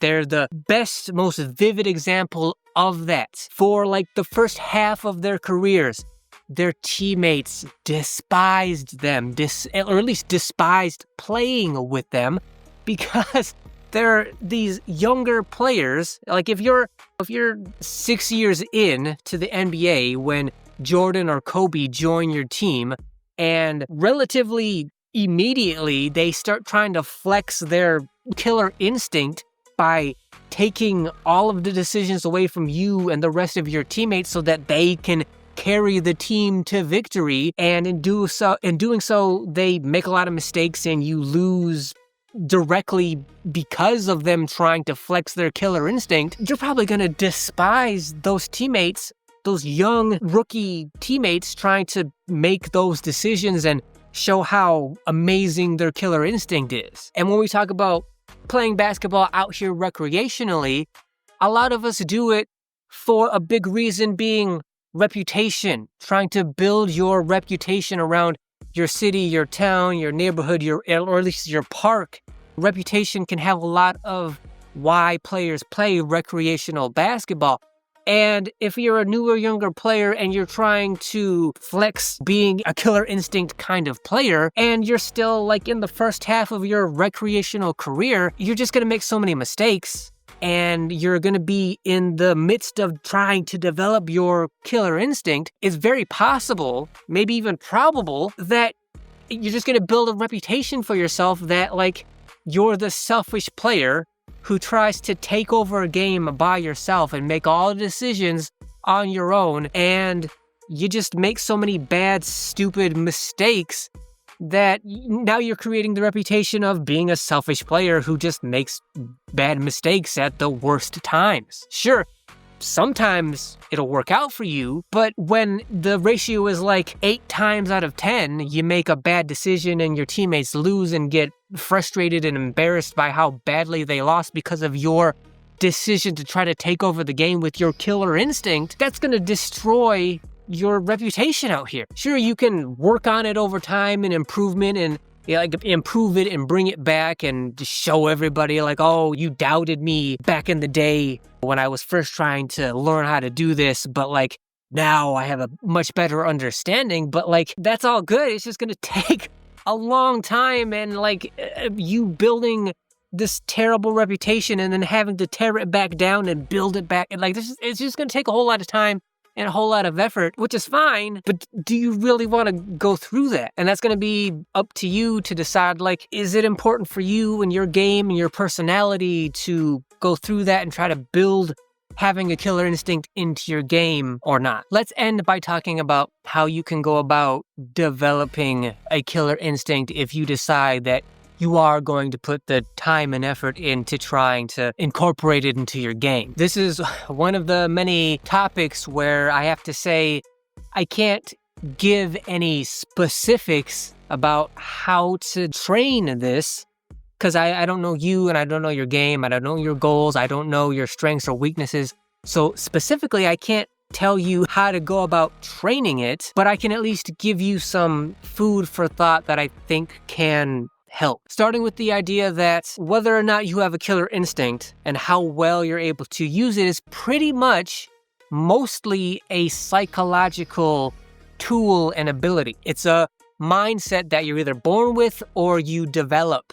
They're the best, most vivid example of that. For like the first half of their careers, their teammates despised them, or at least despised playing with them, because they're these younger players. Like if you're 6 years in to the NBA when Jordan or Kobe join your team, and relatively immediately they start trying to flex their killer instinct by taking all of the decisions away from you and the rest of your teammates so that they can carry the team to victory, and in doing so they make a lot of mistakes and you lose directly because of them trying to flex their killer instinct, you're probably going to despise those teammates, those young rookie teammates trying to make those decisions and show how amazing their killer instinct is. And when we talk about playing basketball out here recreationally, a lot of us do it for a big reason being reputation, trying to build your reputation around your city, your town, your neighborhood, or at least your park. Reputation can have a lot of why players play recreational basketball. And if you're a newer, younger player and you're trying to flex being a killer instinct kind of player, and you're still like in the first half of your recreational career, you're just going to make so many mistakes. And you're going to be in the midst of trying to develop your killer instinct. It's very possible, maybe even probable, that you're just going to build a reputation for yourself that like you're the selfish player who tries to take over a game by yourself and make all the decisions on your own, and you just make so many bad, stupid mistakes that now you're creating the reputation of being a selfish player who just makes bad mistakes at the worst times. Sure, sometimes it'll work out for you, but when the ratio is like 8 times out of 10, you make a bad decision and your teammates lose and get frustrated and embarrassed by how badly they lost because of your decision to try to take over the game with your killer instinct, that's going to destroy your reputation out here. Sure, you can work on it over time and improvement and improve it and bring it back and just show everybody like, oh, you doubted me back in the day when I was first trying to learn how to do this, but like now I have a much better understanding. But like that's all good. It's just going to take a long time, and like you building this terrible reputation and then having to tear it back down and build it back. And like it's just going to take a whole lot of time and a whole lot of effort, which is fine, but do you really want to go through that? And that's going to be up to you to decide, like, is it important for you and your game and your personality to go through that and try to build having a killer instinct into your game or not? Let's end by talking about how you can go about developing a killer instinct if you decide that you are going to put the time and effort into trying to incorporate it into your game. This is one of the many topics where I have to say I can't give any specifics about how to train this because I don't know you and I don't know your game. I don't know your goals. I don't know your strengths or weaknesses. So specifically, I can't tell you how to go about training it, but I can at least give you some food for thought that I think can help. Starting with the idea that whether or not you have a killer instinct and how well you're able to use it is pretty much mostly a psychological tool and ability. It's a mindset that you're either born with or you develop.